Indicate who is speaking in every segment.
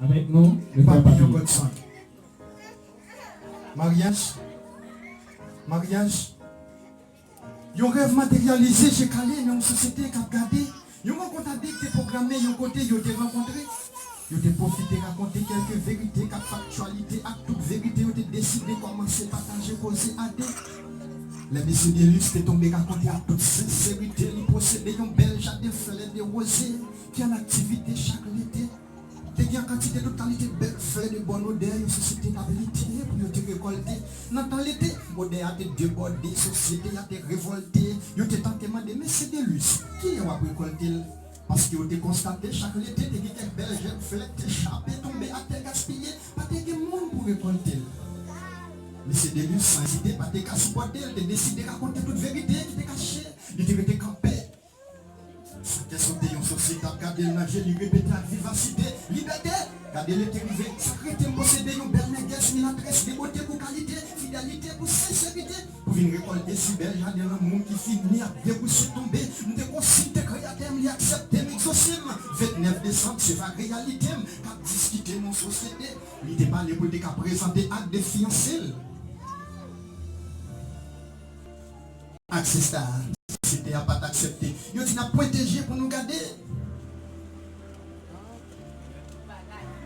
Speaker 1: Avec nous, le
Speaker 2: Papillon Godson. Mariage. Mariage. Yon rêve matérialisé chez Calais dans une société qui a regardé. Yon rencontre addict programmé, yon côté, yon te rencontré. Yon te profité raconter quelques vérités, quelques factualités, à toute vérité, yon te décidé commencer à partager, causer à des. Les messieurs de luxe t'es tombé raconter à toute sincérité, ils possédaient un belge à des fleurs de rosée, qui en activité chaque été. T'es bien quantité de totalité belle fleurs de bonne odeur, une société d'habilité pour te récolter. Dans l'été, modèle a été débordé, société a été révoltée, ils te tenté de messieurs de luxe, qui a récolté. Parce que vous avez constaté chaque été, vous avez quelques belles fleurs échappées, tombées à terre gaspillées, pas de monde pour récolter. Mais c'est des luttes sans hésiter, pas de casse-boîte, de décider de raconter toute vérité qui était cachée, il était resté campé. C'était sauté une société, regardez le nager, il répétait avec vivacité, liberté, regardez l'été arrivé, sacré, posséder une belle négresse, minatrice, des beautés pour qualité, fidélité pour sincérité. Pour venir récolter si belle, regardez le monde qui finit à débousser tomber, nous déconsidérons créateur, il accepte m'exaucime. 29 décembre, c'est la réalité, qu'a discuté mon société, il était pas les pour qu'à présenter acte de fiancé. Accès c'était à pas accepté. Yo dit n'a point TG pour nous garder.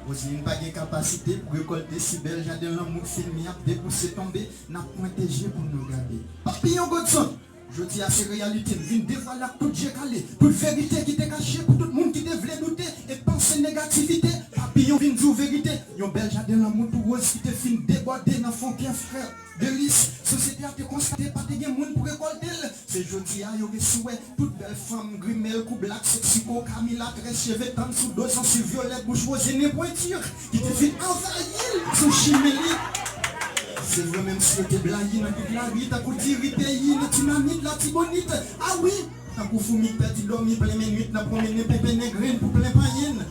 Speaker 2: Aussi une pas de capacité pour récolter si belle jardin l'amour filmé à dépousser tomber n'a point TG pour nous garder. Papillon Godson, je dis à ces réalités, vient dévoiler toute j'ai calé, toute vérité qui était cachée pour tout le monde qui devait douter et penser négativité. Papillon vient dire vérité, yon bel jardin l'amour tout rose qui te fin débordé dans fond qu'un frère. Délice, société a te constaté, pas de monde pour récolter. C'est jeudi à yon souhait, toute belle femme, grimelle, cou black, sexy, Camilla, très cheveux, tant sous dos, sans sur violette, bouche rose et pointure, qui te fait envahir sous chimélie. C'est vrai même si tu es blagué dans toute la vie, t'as pour dire pays, le dynamite, la tibonite. Ah oui, t'as pour fouiller, petit dormir plein minute, t'as promené pépé négrine pour plein païen.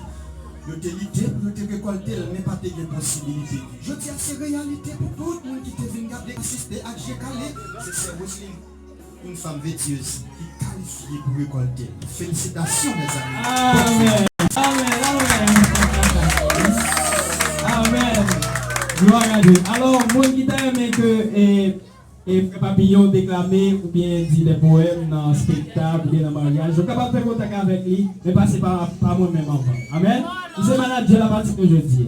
Speaker 2: Je te l'idée pour te récolter, mais pas de possibilité. Je dis à ces réalités pour tout le monde qui te vient garder, assister à Calais. C'est Roselyne, une femme vêtueuse qui est qualifiée pour récolter. Félicitations mes amis.
Speaker 1: Amen. Amen. Amen. Gloire à Dieu. Alors, moi qui t'a aimé que Frère Papillon déclamer ou bien dire des poèmes dans le spectacle ou bien dans le mariage, je suis capable de faire contact avec lui, mais passer par moi-même avant. Amen. C'est manager la partie que je dis.